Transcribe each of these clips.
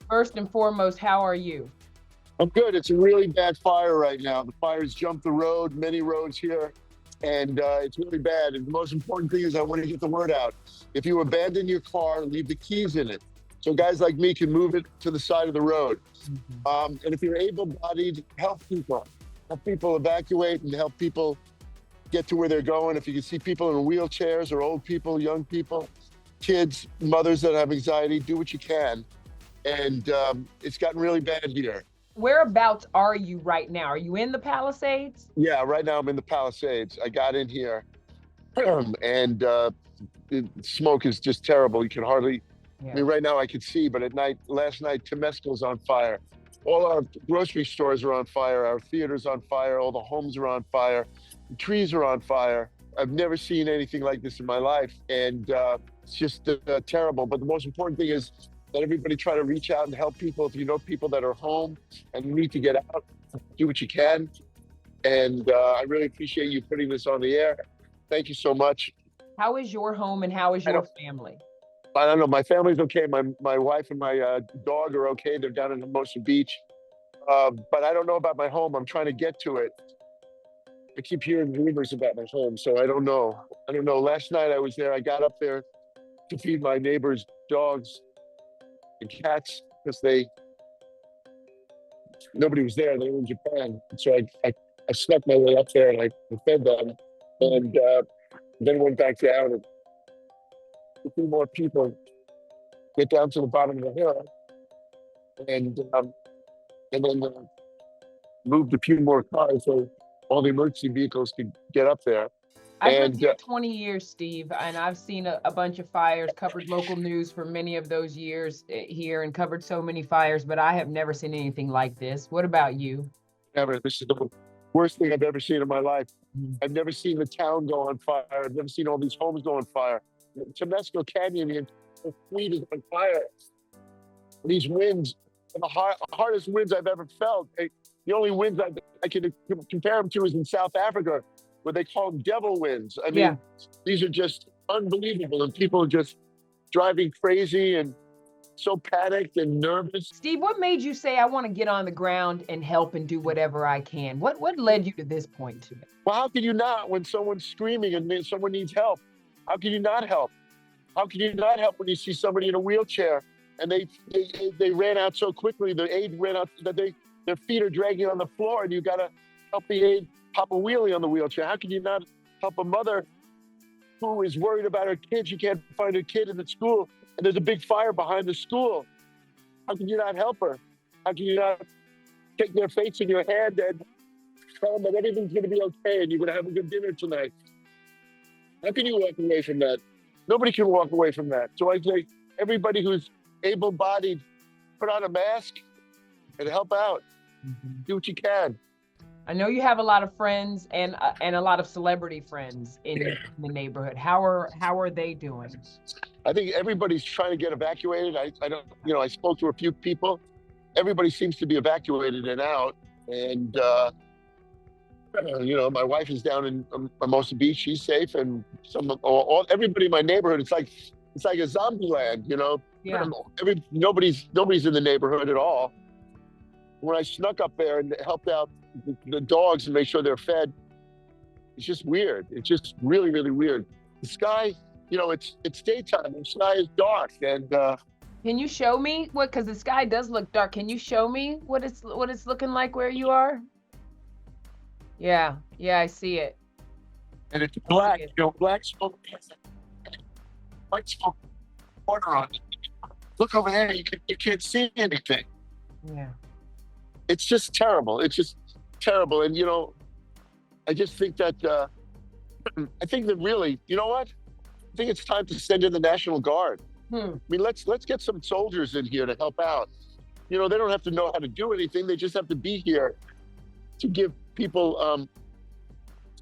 First and foremost, how are you? I'm good. It's a really bad fire right now. The fire's jumped the road, many roads here, and it's really bad. And the most important thing is I want to get the word out. If you abandon your car, leave the keys in it. So guys like me can move it to the side of the road. And if you're able-bodied, help people evacuate and help people get to where they're going. If you can see people in wheelchairs or old people, young people, kids, mothers that have anxiety, do what you can. And it's gotten really bad here. Whereabouts are you right now? Are you in the Palisades? Yeah, right now I'm in the Palisades. I got in here and the smoke is just terrible. You can hardly, I mean, right now I can see, but at night, last night, Temescal's on fire. All our grocery stores are on fire. Our theater's on fire. All the homes are on fire. The trees are on fire. I've never seen anything like this in my life. And it's just terrible. But the most important thing is that everybody try to reach out and help people. If you know people that are home and need to get out, do what you can. And I really appreciate you putting this on the air. Thank you so much. How is your home and how is your family? I don't know. My family's okay. My wife and my dog are okay. They're down in Hermosa Beach. But I don't know about my home. I'm trying to get to it. I keep hearing rumors about my home, so I don't know. Last night I was there. I got up there to feed my neighbor's dogs and cats because nobody was there. They were in Japan. So I snuck my way up there and I fed them. And then went back down and a few more people get down to the bottom of the hill and then moved a few more cars so all the emergency vehicles could get up there. I've lived here 20 years, Steve, and I've seen a bunch of fires, covered local news for many of those years here and covered so many fires, but I have never seen anything like this. What about you? Never. This is the worst thing I've ever seen in my life. I've never seen the town go on fire. I've never seen all these homes go on fire. Temescal Canyon, the fleet is on fire. These winds, the hardest winds I've ever felt. The only winds I can compare them to is in South Africa, where they call them devil winds. I mean, these are just unbelievable, and people are just driving crazy and so panicked and nervous. Steve, what made you say, I want to get on the ground and help and do whatever I can? What led you to this point today? Well, how can you not when someone's screaming and someone needs help? How can you not help? How can you not help when you see somebody in a wheelchair and they ran out so quickly, the aide ran out, that their feet are dragging on the floor and you got to help the aide pop a wheelie on the wheelchair? How can you not help a mother who is worried about her kids? She can't find her kid in the school and there's a big fire behind the school. How can you not help her? How can you not take their face in your hand and tell them that everything's going to be okay and you're going to have a good dinner tonight? How can you walk away from that? Nobody can walk away from that. So I say, everybody who's able-bodied, put on a mask and help out. Do what you can. I know you have a lot of friends and a lot of celebrity friends in the neighborhood. How are they doing? I think everybody's trying to get evacuated. I don't, I spoke to a few people. Everybody seems to be evacuated and out. And, my wife is down in Hermosa Beach. She's safe. And everybody in my neighborhood, it's like a zombie land, Yeah. Nobody's in the neighborhood at all. When I snuck up there and helped out the dogs and make sure they're fed, it's just weird. It's just really, really weird. The sky, it's daytime. The sky is dark, and can you show me what? Because the sky does look dark. Can you show me what it's looking like where you are? Yeah, I see it. And it's black. Black smoke, white smoke, water on it. Look over there. You can't see anything. Yeah. It's just terrible. It's just terrible. And, I just think that, really, you know what? I think it's time to send in the National Guard. I mean, let's get some soldiers in here to help out. They don't have to know how to do anything. They just have to be here to give people,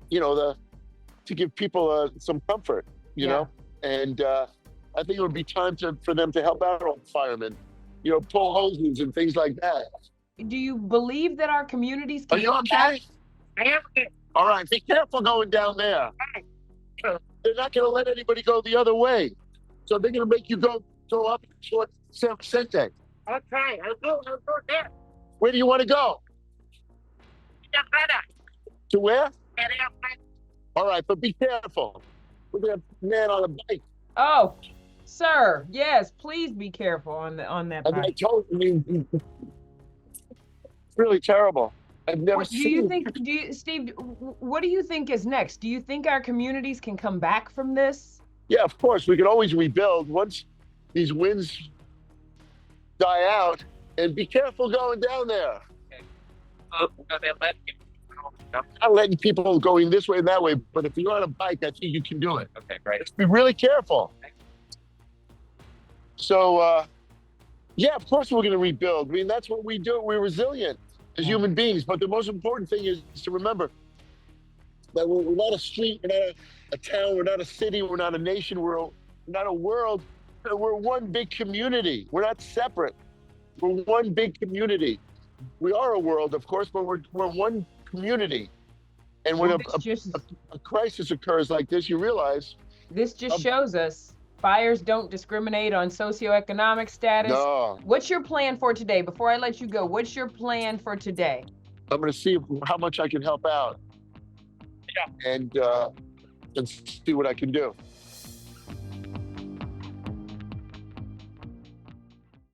to give people some comfort, you know? And I think it would be time for them to help out all the firemen, pull hoses and things like that. Do you believe that our communities can? Are you okay? I am. All right, be careful going down there. They're not going to let anybody go the other way. So they're going to make you go up toward San Vicente. Okay, I'll go there. Where do you want to go? To where? All right, but be careful. We're gonna have a man on a bike. Oh, sir, yes, please be careful on that And I bike. told you, it's really terrible. I've never What do you seen. think, Steve, what do you think is next? Do you think our communities can come back from this? Yeah, of course, we can always rebuild once these winds die out. And be careful going down there. Not letting people going this way and that way, but if you're on a bike, I think you can do it. Okay, great. Just be really careful. So, yeah, of course we're going to rebuild. I mean, that's what we do. We're resilient as human beings. But the most important thing is to remember that we're not a street, we're not a town, we're not a city, we're not a nation, we're not a world. We're one big community. We're not separate. We're one big community. We are a world, of course, but we're one community. And when a crisis occurs like this, you realize this just shows us fires don't discriminate on socioeconomic status. no. What's your plan for today? Before I let you go, what's your plan for today? I'm going to see how much I can help out. Yeah. And see what I can do.